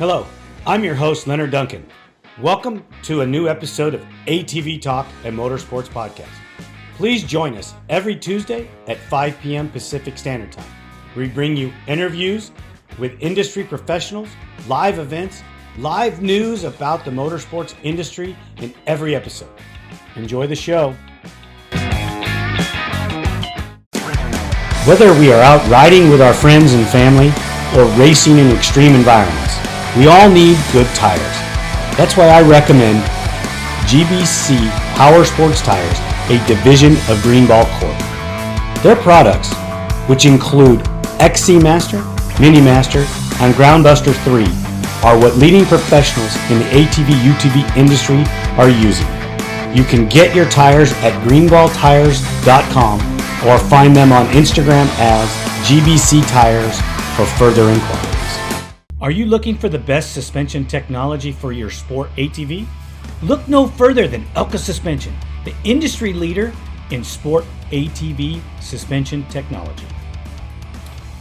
Hello, I'm your host, Leonard Duncan. Welcome to a new episode of ATV-TALK and Motorsports Podcast. Please join us every Tuesday at 5 p.m. Pacific Standard Time. We bring you interviews with industry professionals, live events, live news about the motorsports industry in every episode. Enjoy the show. Whether we are out riding with our friends and family or racing in extreme environments, we all need good tires. That's why I recommend GBC Power Sports Tires, a division of Greenball Corp. Their products, which include XC Master, Mini Master, and Groundbuster 3, are what leading professionals in the ATV-UTV industry are using. You can get your tires at greenballtires.com or find them on Instagram as GBC Tires for further inquiries. Are you looking for the best suspension technology for your sport ATV? Look no further than Elka Suspension, the industry leader in sport ATV suspension technology.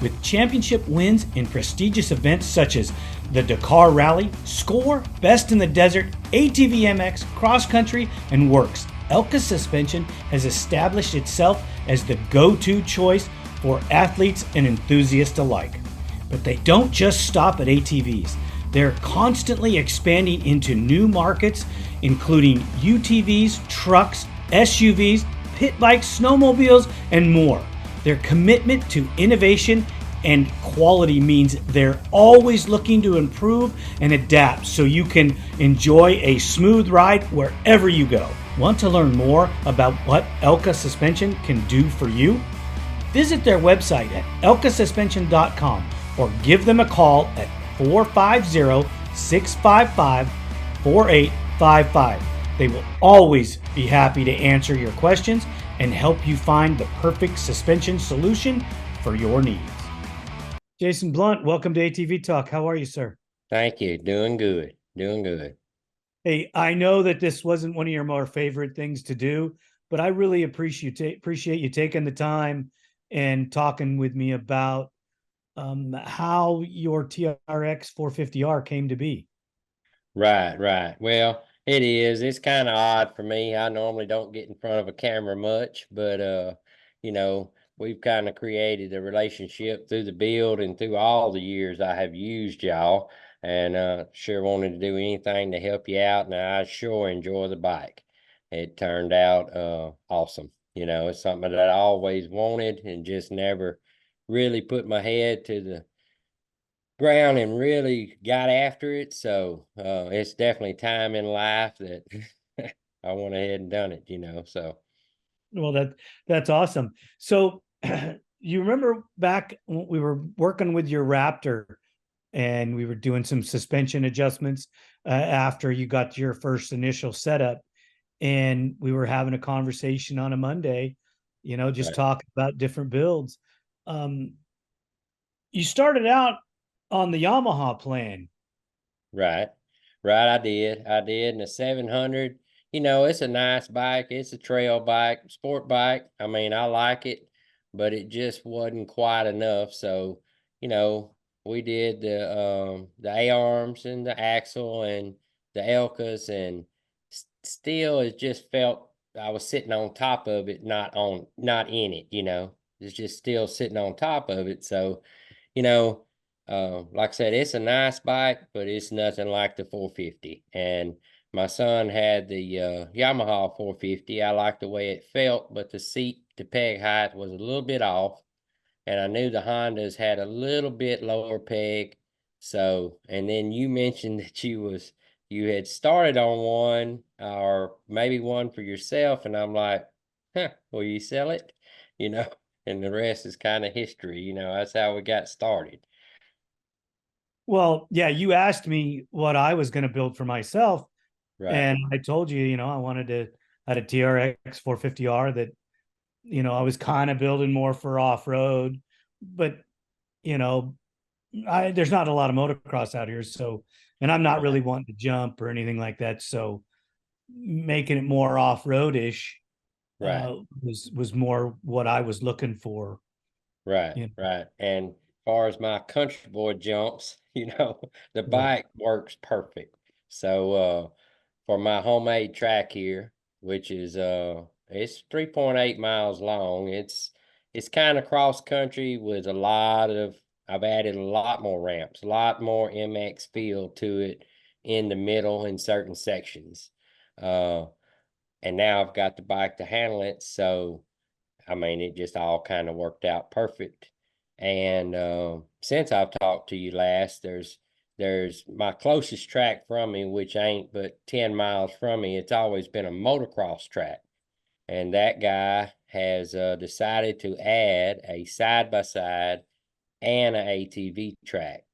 With championship wins in prestigious events such as the Dakar Rally, Score, Best in the Desert, ATV MX, Cross Country, and Works, Elka Suspension has established itself as the go-to choice for athletes and enthusiasts alike. But they don't just stop at ATVs. They're constantly expanding into new markets, including UTVs, trucks, SUVs, pit bikes, snowmobiles, and more. Their commitment to innovation and quality means they're always looking to improve and adapt so you can enjoy a smooth ride wherever you go. Want to learn more about what Elka Suspension can do for you? Visit their website at elkasuspension.com or give them a call at 450-655-4855. They will always be happy to answer your questions and help you find the perfect suspension solution for your needs. Jason Blunt, welcome to ATV Talk. How are you, sir? Thank you. Doing good. Hey, I know that this wasn't one of your more favorite things to do, but I really appreciate you taking the time and talking with me about how your TRX 450R came to be. Right. Well, it is. It's kind of odd for me. I normally don't get in front of a camera much, but we've kind of created a relationship through the build and through all the years I have used y'all, and sure wanted to do anything to help you out. And I sure enjoy the bike. It turned out awesome. It's something that I always wanted and just never really put my head to the ground and really got after it. So it's definitely time in life that I went ahead and done it, so. Well, that's awesome. So you remember back when we were working with your Raptor and we were doing some suspension adjustments after you got your first initial setup, and we were having a conversation on a Monday, just Right. talking about different builds. You started out on the Yamaha plan. Right. I did. And the 700, it's a nice bike. It's a trail bike, sport bike. I mean, I like it, but it just wasn't quite enough. So, you know, we did the A-arms and the axle and the Elkas, and still it just felt I was sitting on top of it, not in it. It's just still sitting on top of it. So, you know, like I said, it's a nice bike, but it's nothing like the 450. And my son had the Yamaha 450. I liked the way it felt, but the seat to peg height was a little bit off. And I knew the Hondas had a little bit lower peg. So, and then you mentioned that you had started on one or maybe one for yourself. And I'm like, will you sell it? You know, and the rest is kind of history. That's how we got started. Well, yeah, you asked me what I was going to build for myself, Right. and I told you, I had a TRX 450R that, I was kind of building more for off-road, but, there's not a lot of motocross out here. So, and I'm not Right. really wanting to jump or anything like that. So making it more off-roadish Right. was more what I was looking for. Right. And far as my country boy jumps, the Right. bike works perfect. So for my homemade track here, which is it's 3.8 miles long. It's kind of cross country with a lot of I've added a lot more ramps, a lot more MX feel to it in the middle in certain sections. Uh and now I've got the bike to handle it, so I mean, it just all kind of worked out perfect. And since I've talked to you last, there's my closest track from me, which ain't but 10 miles from me. It's always been a motocross track, and that guy has decided to add a side by side and an ATV track.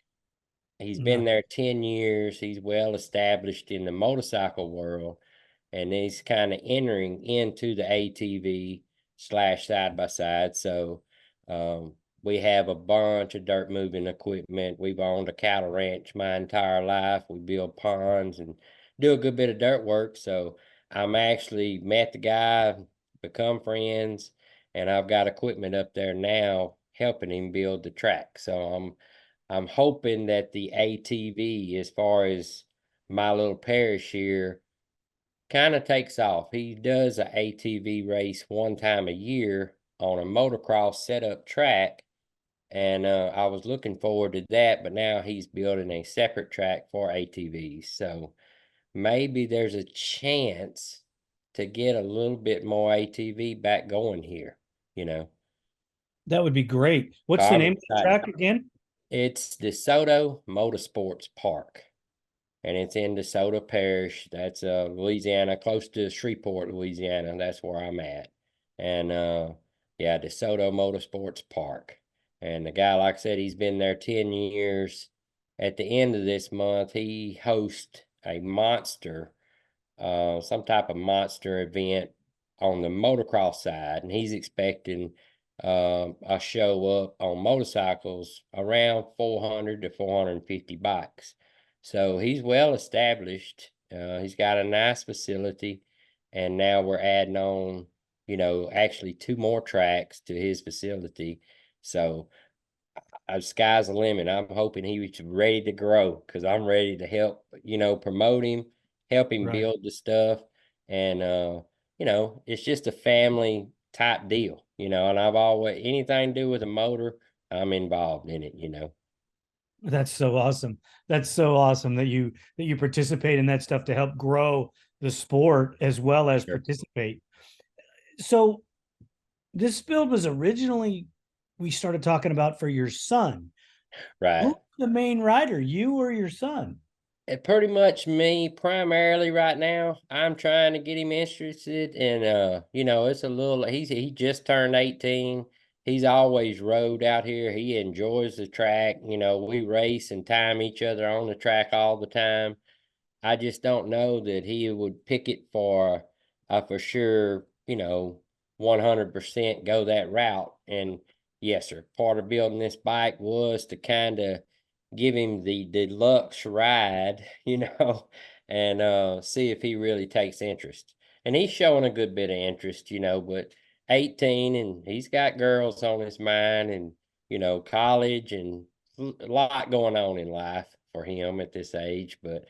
He's No. been there 10 years. He's well established in the motorcycle world, and he's kind of entering into the ATV slash side by side. So we have a bunch of dirt moving equipment. We've owned a cattle ranch my entire life. We build ponds and do a good bit of dirt work. So I'm actually met the guy, become friends, and I've got equipment up there now helping him build the track. So I'm hoping that the ATV, as far as my little parish here, kind of takes off. He does a ATV race one time a year on a motocross setup track, and I was looking forward to that. But now he's building a separate track for ATVs, so maybe there's a chance to get a little bit more ATV back going here. You know, That would be great. so What's the I'm name of the excited. track again? It's DeSoto Motorsports Park, and it's in DeSoto Parish. That's Louisiana, close to Shreveport, Louisiana. That's where I'm at. And yeah, DeSoto Motorsports Park. And the guy, like I said, he's been there 10 years. At the end of this month, he hosts a monster, some type of monster event on the motocross side, and he's expecting a show up on motorcycles around 400 to 450 bikes. So he's well established. He's got a nice facility, and now we're adding on, actually two more tracks to his facility. So sky's the limit. I'm hoping he's ready to grow because I'm ready to help, promote him, help him Right. build the stuff. And, it's just a family type deal, and I've always, anything to do with a motor, I'm involved in it. That's so awesome. That's so awesome that you participate in that stuff to help grow the sport as well as Sure. participate. So this build was originally we started talking about for your son. Right. Who's the main rider, you or your son? Pretty much me primarily right now. I'm trying to get him interested in it's a little he just turned 18. He's always rode out here. He enjoys the track. We race and time each other on the track all the time. I just don't know that he would pick it for sure, 100% go that route. And yes, sir, part of building this bike was to kind of give him the deluxe ride, and see if he really takes interest. And he's showing a good bit of interest, but 18 and he's got girls on his mind and, college and a lot going on in life for him at this age. But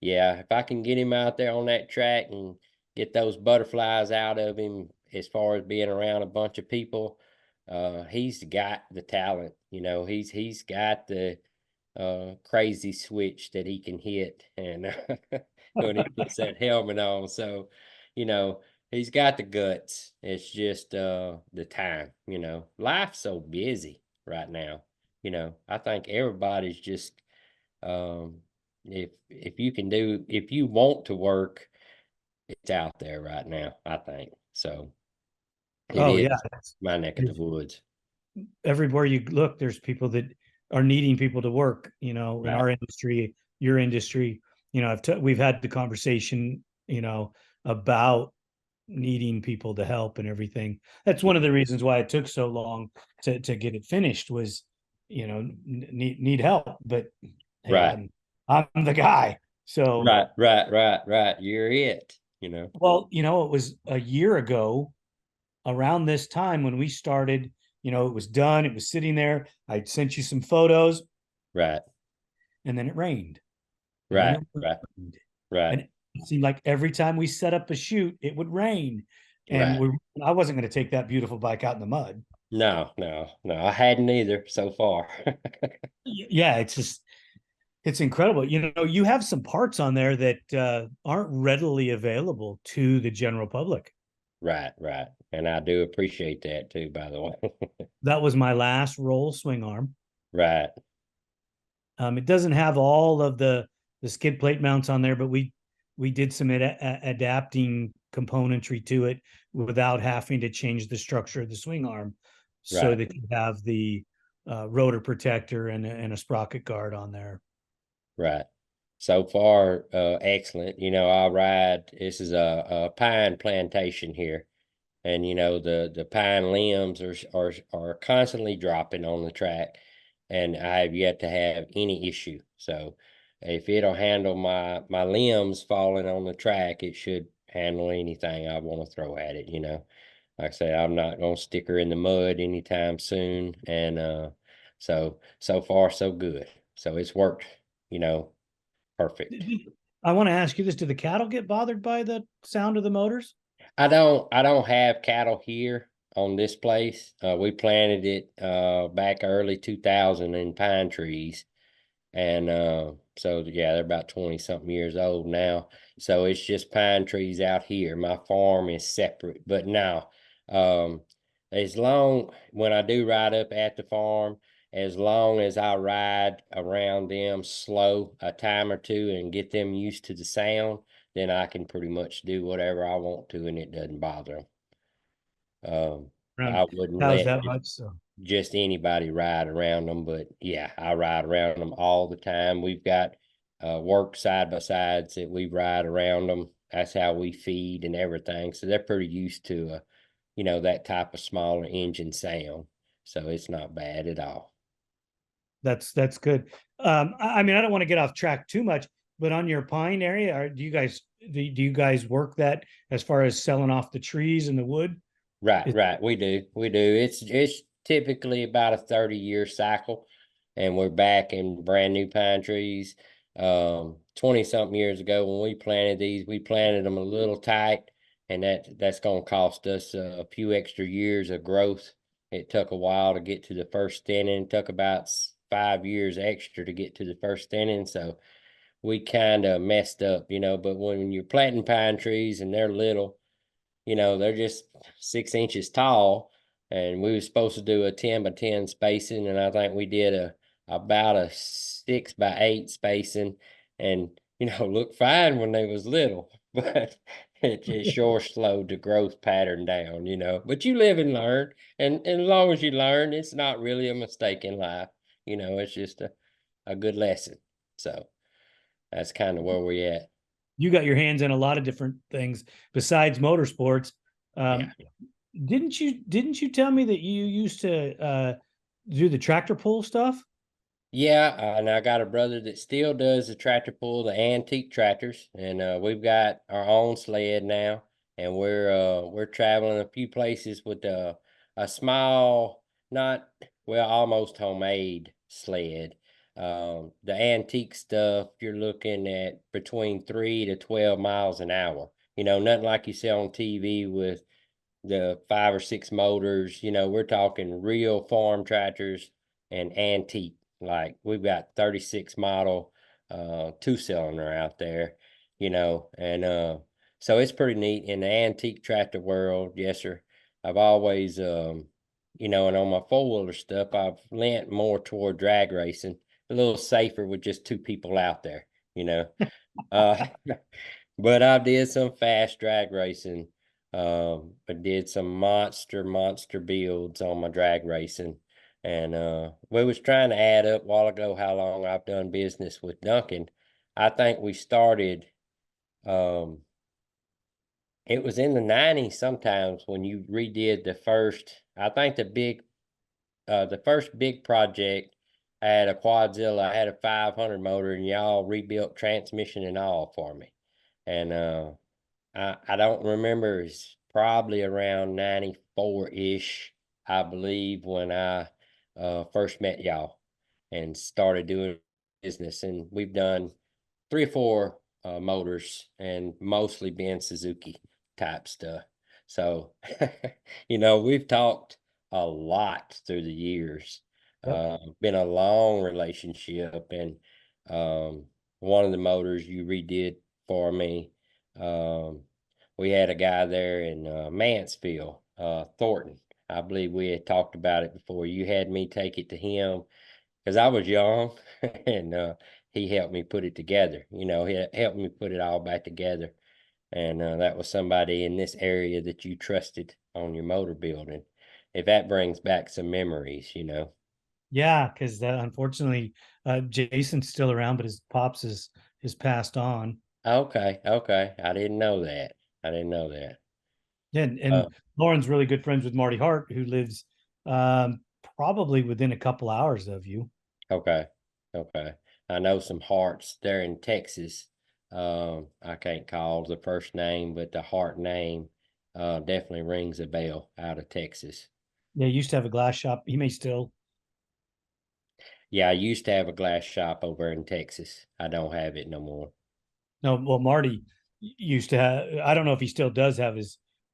yeah, if I can get him out there on that track and get those butterflies out of him as far as being around a bunch of people, he's got the talent. He's got the crazy switch that he can hit, and when he puts that helmet on. So, you know, he's got the guts. It's just the time. Life's so busy right now. I think everybody's just um if you want to work, it's out there right now, I think. So it Oh yeah, is my neck of the woods. everywhere you look, there's people that are needing people to work. In Right. our industry, your industry. We've had the conversation. About needing people to help and everything. That's one of the reasons why it took so long to get it finished. Was need help, but hey, Right. I'm the guy. So Right. You're it. well, it was a year ago around this time when we started it was done. It was sitting there. I sent you some photos, Right. and then it rained, and then Right. it Right. rained, Right. and it seemed like every time we set up a shoot, it would rain, and Right. I wasn't going to take that beautiful bike out in the mud. No, no, no. I hadn't either so far. Yeah, it's incredible. You have some parts on there that aren't readily available to the general public. Right, right. And I do appreciate that too, by the way. That was my last roll swing arm. Right, It doesn't have all of the skid plate mounts on there, but we did some adapting componentry to it without having to change the structure of the swing arm, so right, that you have the rotor protector and a sprocket guard on there. right. So far, excellent. I ride, this is a pine plantation here. And the pine limbs are constantly dropping on the track, and I have yet to have any issue. So if it'll handle my limbs falling on the track, it should handle anything I want to throw at it. Like I say, I'm not gonna stick her in the mud anytime soon, and so far so good. So it's worked, you know, perfect. I want to ask you this: do the cattle get bothered by the sound of the motors? I don't have cattle here on this place. We planted it back early 2000 in pine trees. And so yeah, they're about 20 something years old now. So it's just pine trees out here. My farm is separate. But now, um, as long when I do ride up at the farm, as long as I ride around them slow a time or two and get them used to the sound, then I can pretty much do whatever I want to and it doesn't bother them. Around I wouldn't cows let that much, so just anybody ride around them, but yeah, I ride around them all the time. We've got work side by sides that we ride around them. That's how we feed and everything. So they're pretty used to that type of smaller engine sound. So it's not bad at all. that's good. I mean, I don't want to get off track too much, but on your pine area, do you guys work that as far as selling off the trees and the wood? Right, Is, right. We do. It's typically about a 30-year cycle, and we're back in brand new pine trees. 20 something years ago when we planted these, we planted them a little tight, and that's gonna cost us a few extra years of growth. It took a while to get to the first thinning. It took about 5 years extra to get to the first thinning, so we kind of messed up. But when you're planting pine trees and they're little, they're just 6 inches tall, and we were supposed to do a 10 by 10 spacing, and I think we did about a 6 by 8 spacing, and looked fine when they was little, but it sure slowed the growth pattern down. But you live and learn, and as long as you learn, it's not really a mistake in life. It's just a good lesson. So that's kind of where we at. you got your hands in a lot of different things besides motorsports. Yeah. Um, didn't you tell me that you used to do the tractor pull stuff? Yeah, and I got a brother that still does the tractor pull, the antique tractors, and we've got our own sled now, and we're traveling a few places with a small, not well, almost homemade sled. The antique stuff, you're looking at between 3 to 12 miles an hour. Nothing like you see on TV with the 5 or 6 motors. We're talking real farm tractors and antique. Like we've got 36 model 2-cylinder out there, and so it's pretty neat in the antique tractor world. Yes, sir. I've always and on my four-wheeler stuff, I've leant more toward drag racing, a little safer with just two people out there, you know. Uh But I did some fast drag racing. I did some monster builds on my drag racing. And we was trying to add up a while ago how long I've done business with Duncan. I think we started um it was in the 90s sometimes when you redid I think the first big project. I had a Quadzilla, I had a 500 motor, and y'all rebuilt transmission and all for me. And I don't remember. It's probably around 94-ish. I believe, when I first met y'all and started doing business. And we've done 3 or 4 motors, and mostly been Suzuki type stuff. So, we've talked a lot through the years. Yep. Been a long relationship, and one of the motors you redid for me. Um, we had a guy there in Mansfield, Thornton. I believe we had talked about it before. You had me take it to him because I was young, and he helped me put it together. He helped me put it all back together. And that was somebody in this area that you trusted on your motor building. If that brings back some memories. Yeah, because unfortunately, Jason's still around, but his pops is passed on. Okay, okay. I didn't know that. I didn't know that. And Uh, Lauren's really good friends with Marty Hart, who lives um, probably within a couple hours of you. okay, okay. I know some hearts there in Texas. I can't call the first name, but the heart name definitely rings a bell out of Texas. Yeah, he used to have a glass shop. He may still. Yeah, I used to have a glass shop over in Texas. I don't have it no more. No, well, Marty used to have. I don't know if he still does have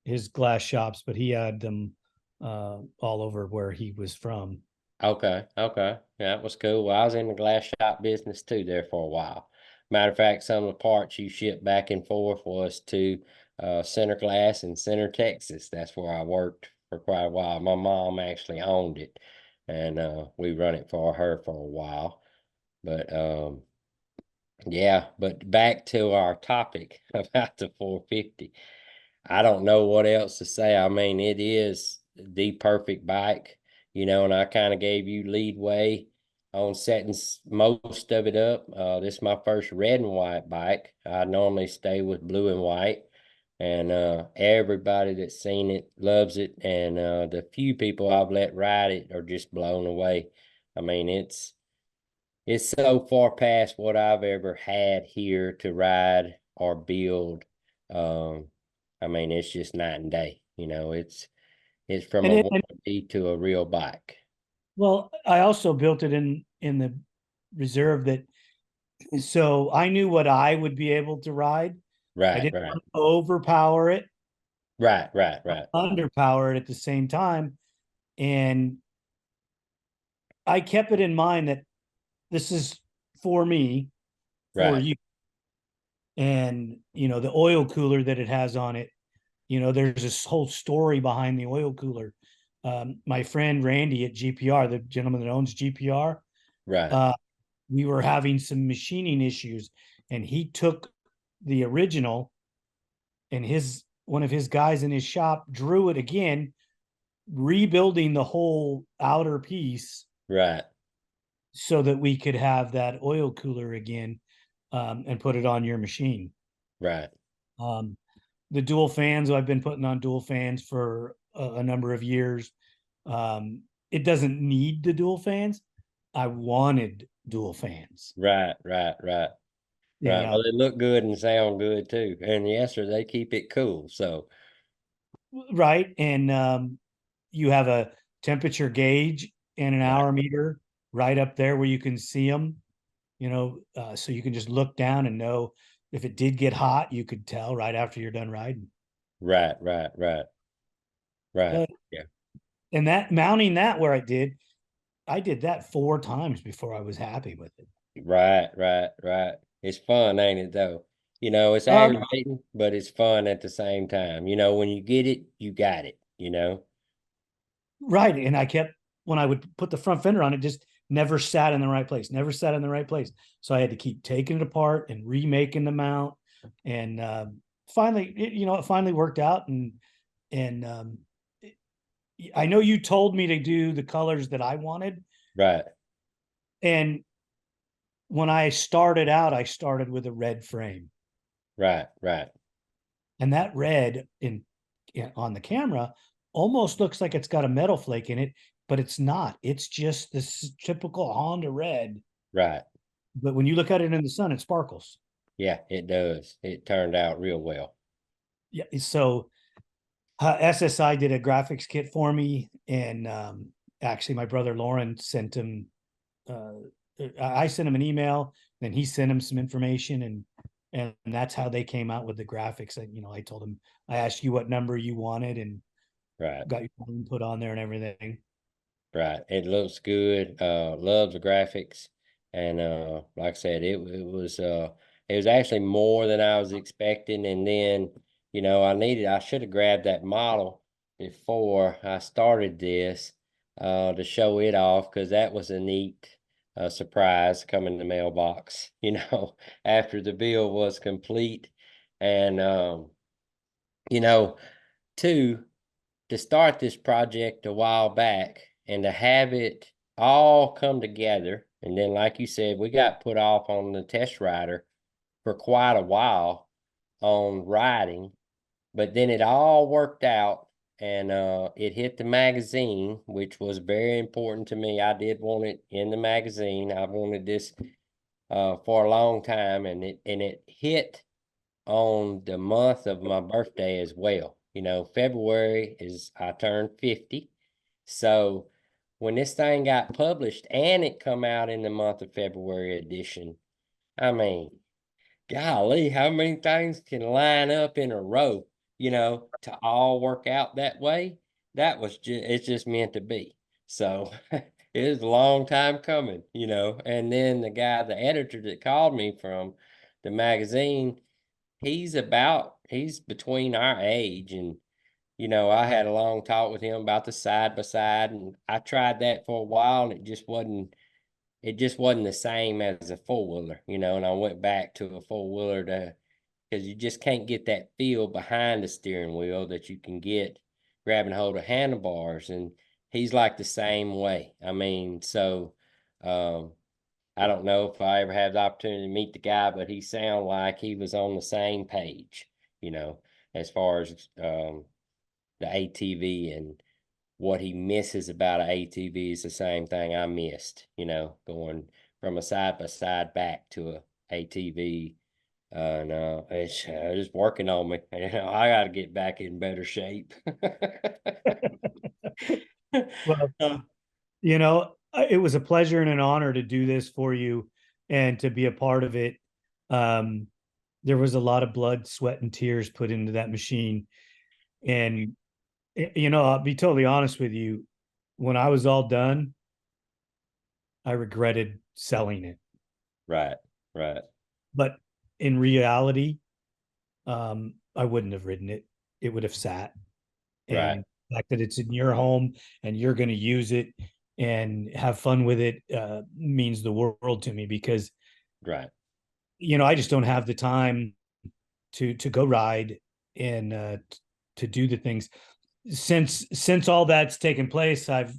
his glass shops, but he had them all over where he was from. Okay, okay. Yeah, that was cool. Well, I was in the glass shop business too there for a while. Matter of fact, some of the parts you shipped back and forth was to Center Glass in Center, Texas. That's where I worked for quite a while. My mom actually owned it, and we run it for her for a while. But yeah, but back to our topic about the 450. I don't know what else to say. I mean, it is the perfect bike, and I kind of gave you lead way on setting most of it up. This is my first red and white bike. I normally stay with blue and white, and everybody that's seen it loves it. And the few people I've let ride it are just blown away. I mean, it's so far past what I've ever had here to ride or build. Um, I mean, it's just night and day. It's from And a it, and warranty to a real bike. well, I also built it in the reserve that so I knew what I would be able to ride. I Right, didn't right, want to overpower it, right, right, right, underpower it at the same time. And I kept it in mind that this is for me, for right, you. And, the oil cooler that it has on it, there's this whole story behind the oil cooler. My friend Randy at GPR, the gentleman that owns GPR, right, uh, we were having some machining issues, and he took the original, and his one of his guys in his shop drew it again, rebuilding the whole outer piece right, so that we could have that oil cooler again, and put it on your machine. right, Um, the dual fans, I've been putting on dual fans for a number of years. It doesn't need the dual fans. I wanted dual fans. right, right, right, You right. know, Well, they look good and sound good too. And yes, sir, they keep it cool. So, right? And you have a temperature gauge and an right, hour meter right up there where you can see them. So you can just look down and know if it did get hot. You could tell right after you're done riding. right, right, right, right. But Yeah. and that mounting that where I did that 4 times before I was happy with it. Right, right, right. It's fun, ain't it though? It's Um, aggravating, but it's fun at the same time. When you get it, you got it. right. And I kept when I would put the front fender on, it just never sat in the right place, never sat in the right place. So I had to keep taking it apart and remaking the mount. And finally, it finally worked out. And I know you told me to do the colors that I wanted. Right, And when I started out, I started with a red frame. right, right, And that red on the camera almost looks like it's got a metal flake in it, but it's not. It's just this typical Honda red. right. But when you look at it in the sun, it sparkles. Yeah, it does. It turned out real well. Yeah. So SSI did a graphics kit for me, and actually, my brother Lauren sent him. Uh, I sent him an email, then he sent him some information, and that's how they came out with the graphics. And I told him I asked you what number you wanted, and Right. got your input on there and everything. Right. It looks good. Love the graphics. And like I said, it was actually more than I was expecting. And then, I should have grabbed that model before I started this to show it off, because that was a neat surprise coming in the mailbox, after the bill was complete. And you know, two, to start this project a while back and to have it all come together. And then, like you said, we got put off on the test rider for quite a while on riding, but then it all worked out, and it hit the magazine, which was very important to me. I did want it in the magazine. I wanted this for a long time, and it hit on the month of my birthday as well. February is I turned 50. So when this thing got published and it come out in the month of February edition, I mean, golly, how many things can line up in a row, to all work out that way? It's just meant to be. So it was a long time coming, and then the editor that called me from the magazine, he's between our age, and I had a long talk with him about the side by side, and I tried that for a while, and it just wasn't the same as a four-wheeler, and I went back to a four-wheeler to because you just can't get that feel behind the steering wheel that you can get grabbing hold of handlebars, and he's like the same way. I mean, so um I don't know if I ever had the opportunity to meet the guy, but he sounded like he was on the same page, you know, as far as the ATV, and what he misses about an ATV is the same thing I missed, going from a side by side back to a ATV. No, it's just working on me. I got to get back in better shape. Well, Uh, it was a pleasure and an honor to do this for you and to be a part of it. Um, there was a lot of blood, sweat, and tears put into that machine. And, I'll be totally honest with you. When I was all done, I regretted selling it. right, right, But in reality, I wouldn't have ridden it. It would have sat. right, And the fact that it's in your home and you're going to use it and have fun with it means the world to me, because right, I just don't have the time to go ride and to do the things. Since all that's taken place, I've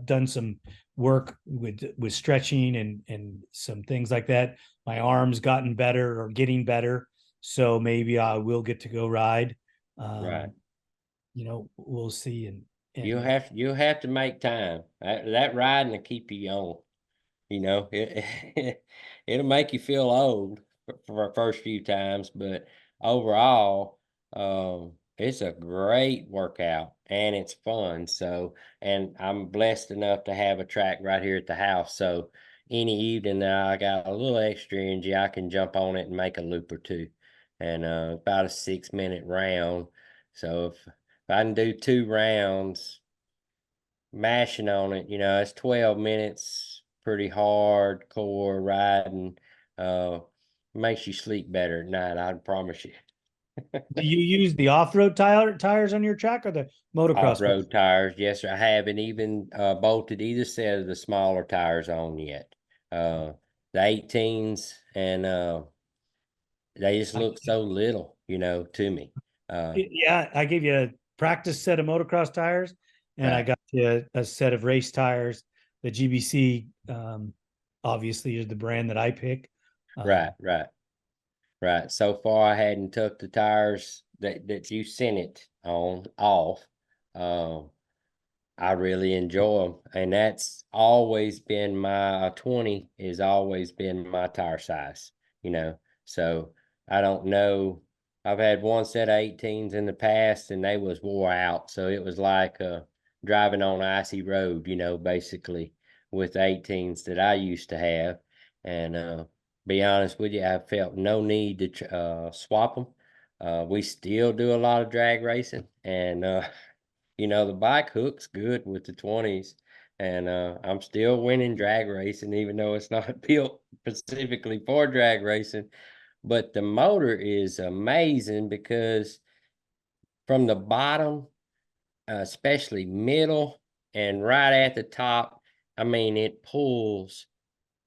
done some work with stretching and some things like that. My arms gotten better or getting better, so maybe I will get to go ride. right. um we'll see. You And have you have to make time. That riding will keep you young. It'll make you feel old for the first few times, but overall, it's a great workout and it's fun. So, and I'm blessed enough to have a track right here at the house. So, any evening that I got a little extra energy, I can jump on it and make a loop or two, and about a 6 minute round. So if I can do 2 rounds mashing on it, it's 12 minutes, pretty hardcore riding. Uh, Makes you sleep better at night, I promise you. do you use the off-road tires on your track or the motocross stuff? Off-road tires, yes, sir. I haven't even bolted either set of the smaller tires on yet. The 18s, and they just look so little, to me. Yeah, I gave you a practice set of motocross tires, and I Right, got you a set of race tires. The GBC, obviously, is the brand that I pick. right, right. Right. So far, I hadn't took the tires that you sent it on off. Um, I really enjoy them, and that's always been my 20 has always been my tire size. You know, so I don't know. I've had one set of 18s in the past, and they was wore out. So it was like driving on an icy road, basically with 18s that I used to have. And be honest with you, I felt no need to swap them. We still do a lot of drag racing, and the bike hooks good with the 20s. And I'm still winning drag racing, even though it's not built specifically for drag racing. But the motor is amazing because from the bottom, especially middle and right at the top, I mean, it pulls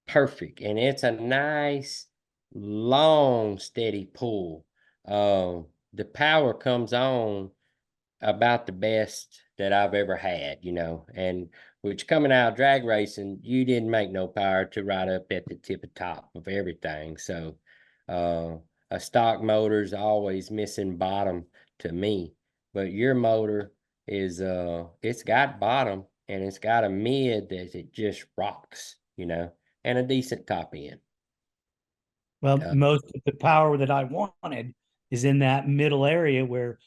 perfect. And it's a nice, long, steady pull. The power comes on about the best that I've ever had, and which coming out of drag racing, you didn't make no power to right up at the tip of top of everything. So uh a stock motor's always missing bottom to me. But your motor is it's got bottom and it's got a mid that it just rocks, and a decent top end. Well, Uh, most of the power that I wanted is in that middle area where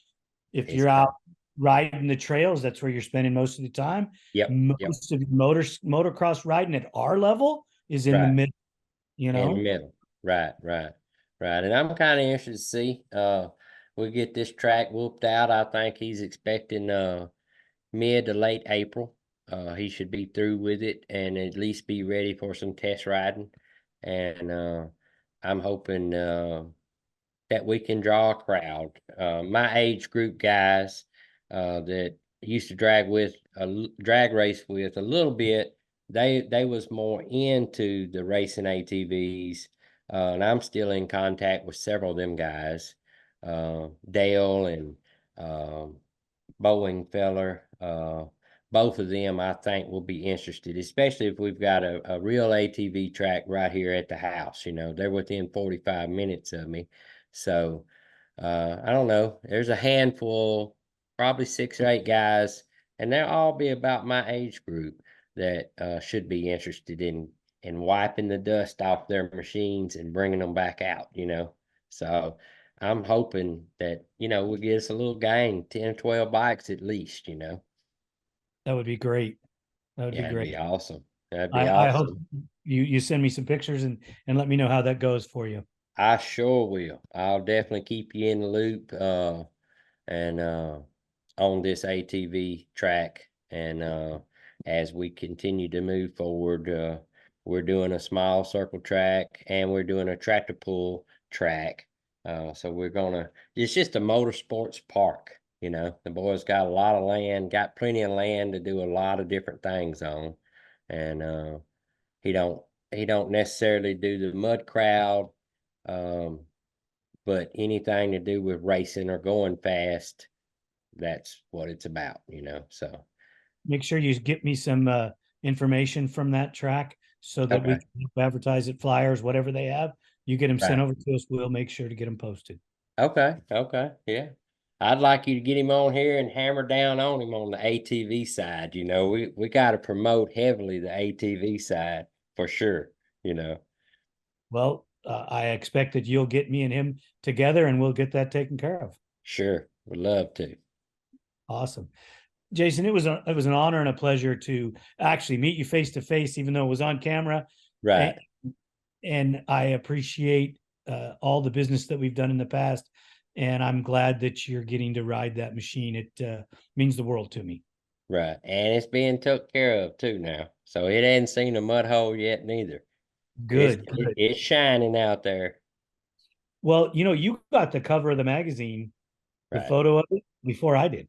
if it's you're out got riding the trails, that's where you're spending most of the time. yep, Most of your motocross riding at our level is in the right. middle, In the middle. Right, right, right. And I'm kind of interested to see. We get this track whooped out. I think he's expecting mid to late April. He should be through with it and at least be ready for some test riding. And I'm hoping that we can draw a crowd. My age group guys that used to drag race with a little bit, they was more into the racing ATVs, and I'm still in contact with several of them guys, Dale and um, Boeing feller. Both of them, I think, will be interested, especially if we've got a real ATV track right here at the house. They're within 45 minutes of me. So I don't know. There's a handful, probably 6 or 8 guys, and they'll all be about my age group that should be interested in wiping the dust off their machines and bringing them back out. So I'm hoping that, we'll get us a little gang, 10 or 12 bikes at least. That would be great. That would be Yeah, it'd be great. awesome. That'd be I hope awesome. you send me some pictures and let me know how that goes for you. I sure will. I'll definitely keep you in the loop and on this ATV track. And as we continue to move forward, we're doing a small circle track and we're doing a tractor pull track. So it's just a motorsports park. The boys got a lot of land, got plenty of land to do a lot of different things on. And he don't he don't necessarily do the mud crowd, um, but anything to do with racing or going fast, that's what it's about. So Make sure you get me some information from that track so that we okay, can advertise it, flyers, whatever they have. You get them sent right, over to us. We'll make sure to get them posted. okay, yeah. I'd like you to get him on here and hammer down on him on the ATV side. We got to promote heavily the ATV side for sure. You know, Well, I expect that you'll get me and him together and we'll get that taken care of. sure, would love to. Awesome. Jason, it was an honor and a pleasure to actually meet you face to face, even though it was on camera. And, Right, and I appreciate all the business that we've done in the past. And I'm glad that you're getting to ride that machine. It means the world to me. right, and it's being took care of too now, so it hadn't seen a mud hole yet neither. Good, good. It's shining out there. Well, you got the cover of the magazine, the Right. photo of it before I did.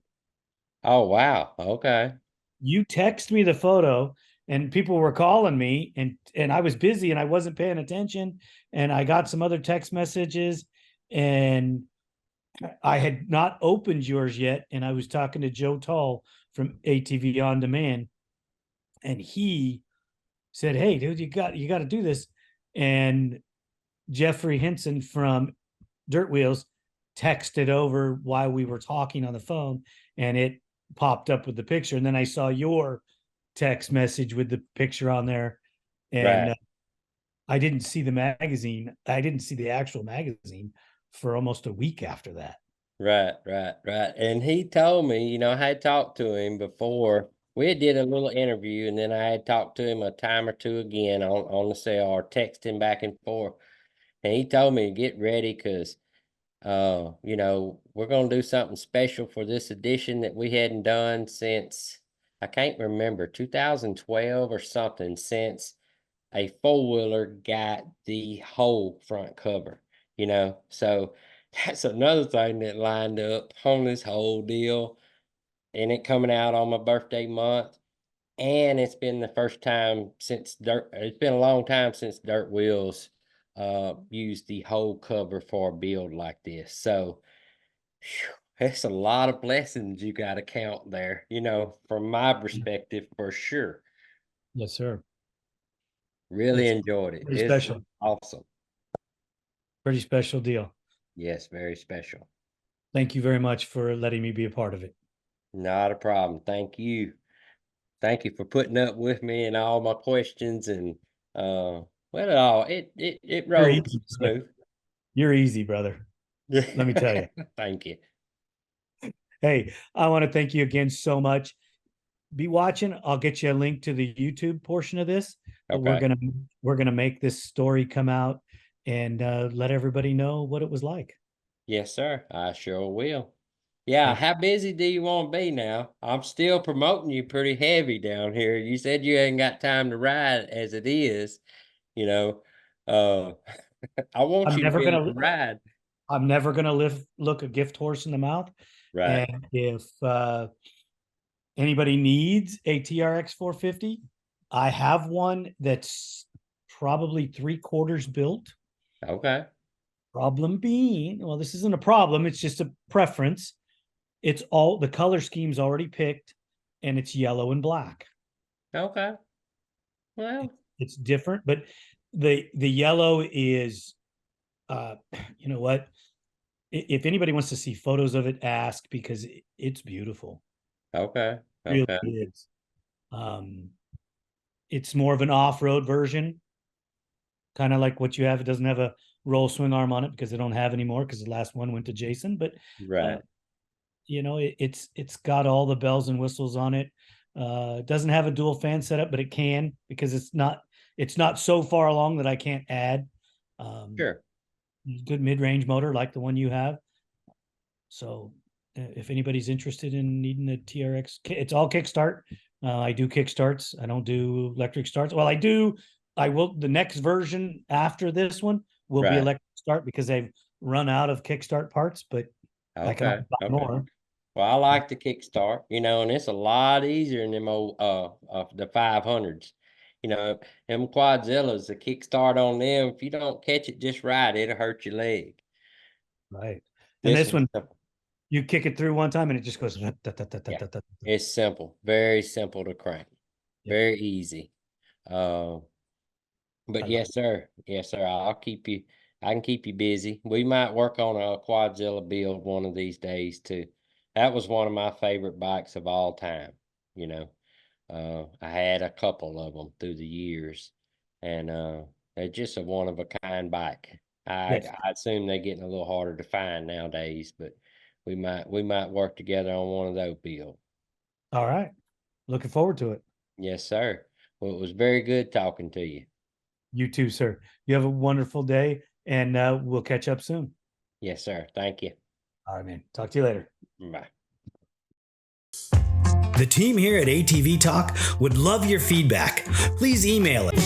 Oh wow. Okay. You text me the photo and people were calling me and I was busy and I wasn't paying attention and I got some other text messages and I had not opened yours yet and I was talking to Joe Tall from ATV On Demand and he said, "Hey dude, you got to do this." And Jeffrey Henson from Dirt Wheels texted over while we were talking on the phone and it popped up with the picture and then I saw your text message with the picture on there and Right. I didn't see the magazine. I didn't see the actual magazine, for almost a week after that. Right. And he told me, I had talked to him before. We did a little interview, and then I had talked to him a time or two again on the cell, or texting back and forth. And he told me to get ready because, we're going to do something special for this edition that we hadn't done since, I can't remember, 2012 or something, since a four-wheeler got the whole front cover, So that's another thing that lined up on this whole deal, and it coming out on my birthday month. And it's been the first time since it's been a long time since Dirt Wheels used the whole cover for a build like this. So it's a lot of blessings you got to count there, from my perspective, for sure. Yes, sir. Really It's enjoyed it. pretty It's special. awesome. Pretty special deal. Yes, very special. Thank you very much for letting me be a part of it. Not a problem. Thank you. Thank you for putting up with me and all my questions, and it You're rolled easy, brother. smooth. You're easy, brother. Let me tell you. Thank you. Hey, I want to thank you again so much. Be watching. I'll get you a link to the YouTube portion of this. But Okay. we're gonna make this story come out and let everybody know what it was like. Yes, sir. I sure will. Yeah, how busy do you want to be now? I'm still promoting you pretty heavy down here. You said you ain't got time to ride as it is, you know. Uh I want I'm you to never be able gonna to ride. I'm never gonna look a gift horse in the mouth. Right. And if anybody needs a TRX 450, I have one that's probably 3/4 built. Okay. Problem being, well, this isn't a problem, it's just a preference. It's all the color scheme's already picked, and it's yellow and black. Okay. Well, It's different, but the yellow is you know what? If anybody wants to see photos of it, ask, because it's beautiful. okay. It really Okay. is. Um, it's more of an off-road version, kind of like what you have. It doesn't have a roll swing arm on it because they don't have anymore, because the last one went to Jason. But Right. it's got all the bells and whistles on it. It doesn't have a dual fan setup, but it can, because it's not so far along that I can't add. Sure. Good mid-range motor like the one you have. So if anybody's interested in needing a TRX, it's all kickstart. I do kickstarts. I don't do electric starts. Well, I do. I will. The next version after this one will be Right. electric start, because they've run out of kickstart parts, but I can Okay. buy Okay. more. Well, I like the kickstart, and it's a lot easier than them old the 500s. Them Quadzillas, the kickstart on them, if you don't catch it just right, it'll hurt your leg. Right. And This this one's one, simple. you kick it through one time and it just goes. Yeah, it's simple, very simple to crank, very easy. But yes, sir. Yes, sir. I can keep you busy. We might work on a Quadzilla build one of these days too. That was one of my favorite bikes of all time. You know, I had a couple of them through the years, and they're just a one of a kind bike. Yes. I assume they're getting a little harder to find nowadays, but we might work together on one of those builds. All right. Looking forward to it. Yes, sir. Well, it was very good talking to you. You too, sir. You have a wonderful day, and we'll catch up soon. Yes, sir. Thank you. All right, man. Talk to you later. Bye. The team here at ATV-TALK would love your feedback. Please email it.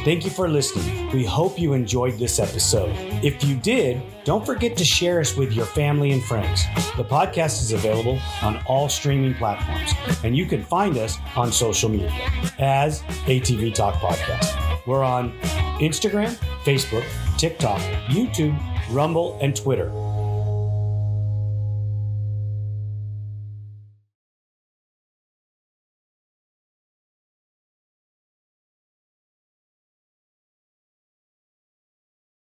Thank you for listening. We hope you enjoyed this episode. If you did, don't forget to share us with your family and friends. The podcast is available on all streaming platforms, and you can find us on social media as ATV-TALK Podcast. We're on Instagram, Facebook, TikTok, YouTube, Rumble, and Twitter.